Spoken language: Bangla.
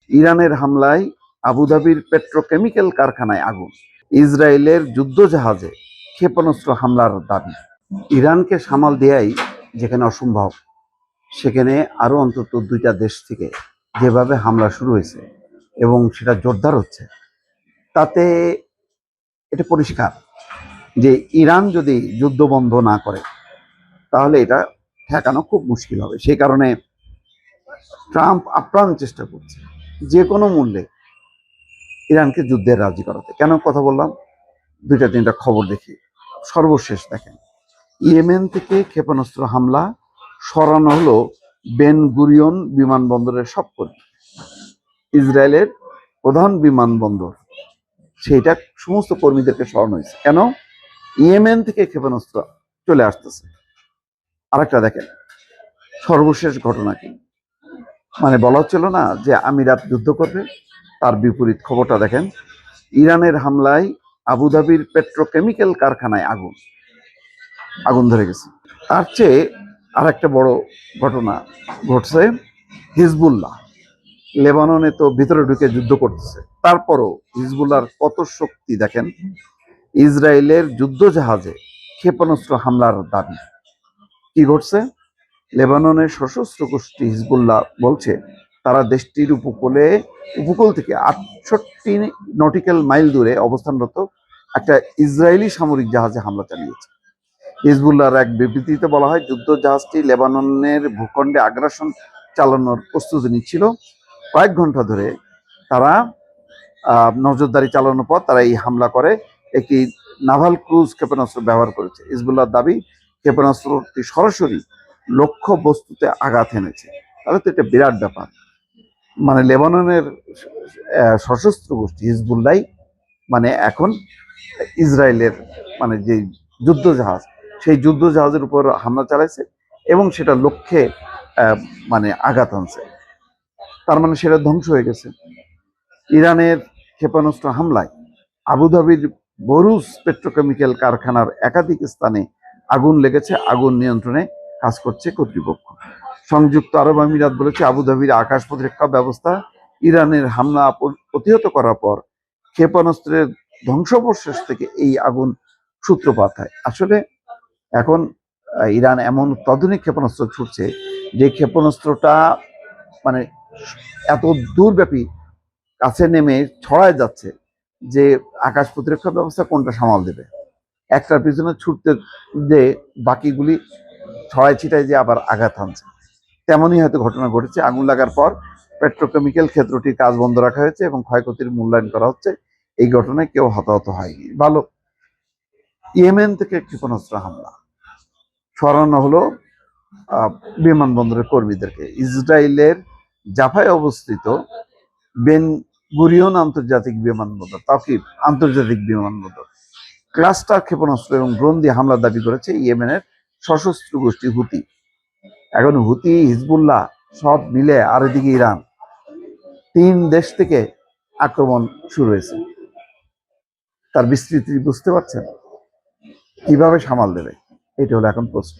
ইরানের হামলায় আবুধাবির পেট্রোকেমিক্যাল কারখানায় আগুন। ইসরায়েলের যুদ্ধজাহাজে ক্ষেপণাস্ত্র হামলার দাবি। ইরানকে সামাল দেয়াই যেখানে অসম্ভব, সেখানে আরো অন্তত 2টা দেশ থেকে যেভাবে হামলা শুরু হয়েছে এবং সেটা জোরদার হচ্ছে, তাতে এটা পরিষ্কার যে ইরান যদি যুদ্ধ বন্ধ না করে তাহলে এটা ঠেকানো খুব মুশকিল হবে। সেই কারণে ট্রাম্প আপ্রাণ চেষ্টা করছে যে কোনো মূল্যে ইরানকে যুদ্ধে রাজি করাতে। কেন কথা বললাম? 2-3টা খবর দেখি। সর্বশেষ দেখেন, ইয়েমেন থেকে ক্ষেপণাস্ত্র হামলা সরানো হলো বেন গুরিয়ন বিমানবন্দরের সব কর্মী। ইসরায়েলের প্রধান বিমানবন্দর, সেইটা সমস্ত কর্মীদেরকে সরানো হয়েছে। কেন? ইয়েমেন থেকে ক্ষেপণাস্ত্র চলে আসতেছে। আরেকটা দেখেন, সর্বশেষ ঘটনা কি, মানে বলা হচ্ছিল না যে আমিরাত যুদ্ধ করবে, তার বিপরীত খবরটা দেখেন। ইরানের হামলায় আবুধাবির পেট্রোকেমিক্যাল কারখানায় আগুন ধরে গেছে। তার চেয়ে আর একটা বড় ঘটনা ঘটছে, হিজবুল্লাহ লেবাননে তো ভিতরে ঢুকে যুদ্ধ করতেছে, তারপরও হিজবুল্লাহর কত শক্তি দেখেন। ইসরায়েলের যুদ্ধজাহাজে ক্ষেপণাস্ত্র হামলার দাবি। কি ঘটছে? লেবাননের সশস্ত্র গোষ্ঠী হিজবুল্লাহ বলছে তারা দেশটির উপকূল থেকে 68 নটিক্যাল মাইল দূরে অবস্থানরত একটা ইসরায়েলি সামরিক জাহাজে হামলা চালিয়েছে। হিজবুল্লাহর এক বিবৃতিতে বলা হয়, যুদ্ধ জাহাজটি লেবাননের ভূখণ্ডে আগ্রাসন চালানোর প্রস্তুতি নিচ্ছিল। কয়েক ঘন্টা ধরে তারা নজরদারি চালানোর পর তারা এই হামলা করে। একটি নাভাল ক্রুজ ক্ষেপণাস্ত্র ব্যবহার করেছে। হিজবুল্লাহর দাবি, ক্ষেপণাস্ত্রটি সরাসরি লক্ষ্য বস্তুতে আঘাত এনেছে। তাহলে তো এটা বিরাট ব্যাপার। মানে লেবাননের সশস্ত্র গোষ্ঠী হিজবুল্লাহ মানে এখন ইসরায়েলের মানে যে যুদ্ধজাহাজ, সেই যুদ্ধজাহাজের উপর হামলা চালাইছে এবং সেটা লক্ষ্যে মানে আঘাত আনছে। তার মানে সেটা ধ্বংস হয়ে গেছে। ইরানের ক্ষেপণাস্ত্র হামলায় আবুধাবির বরুজ পেট্রোকেমিক্যাল কারখানার একাধিক স্থানে আগুন লেগেছে। আগুন নিয়ন্ত্রণে কাজ করছে কর্তৃপক্ষ। সংযুক্ত আরব আমিরাত বলেছে, আবুধাবির আকাশ প্রতিরক্ষা ব্যবস্থা ইরানের হামলা প্রতিহত করার পর ক্ষেপণাস্ত্রের ধ্বংসাবশেষ থেকে এই আগুন সূত্রপাত হয়। আসলে এখন ইরান এমন অত্যাধুনিক ক্ষেপণাস্ত্র ছুটছে যে ক্ষেপণাস্ত্রটা মানে এত দূরব্যাপী কাছে নেমে ছড়ায় যাচ্ছে যে আকাশ প্রতিরক্ষা ব্যবস্থা কোনটা সামাল দেবে। একটার পিছনে ছুটতে যে বাকিগুলি ছড়ায় ছিটায় যে আবার আঘাত হানছে, তেমনই হয়তো ঘটনা ঘটেছে। আগুন লাগার পর পেট্রোকেমিক্যাল ক্ষেত্রটির কাজ বন্ধ রাখা হয়েছে এবং ক্ষয়ক্ষতির মূল্যায়ন করা হচ্ছে। এই ঘটনায় কেউ হতাহত হয়নি, ভালো। ইয়েমেন থেকে ক্ষেপণাস্ত্র হামলা সরানো হলো বিমানবন্দরের কর্মীদেরকে। ইসরায়েলের জাফায় অবস্থিত বেন গুরিয়ন আন্তর্জাতিক বিমানবন্দর, তাকিব আন্তর্জাতিক বিমানবন্দর ক্লাস্টার ক্ষেপণাস্ত্র এবং ড্রোন দিয়ে হামলার দাবি করেছে ইয়েমেনের সশস্ত্র গোষ্ঠী হুতি। এখন হুতি, হিজবুল্লাহ সব মিলে, আর এদিকে ইরান, 3 দেশ থেকে আক্রমণ শুরু হয়েছে। তার বিস্তৃতি বুঝতে পারছেন? কিভাবে সামাল দেবে? এটা হলো এখন প্রশ্ন।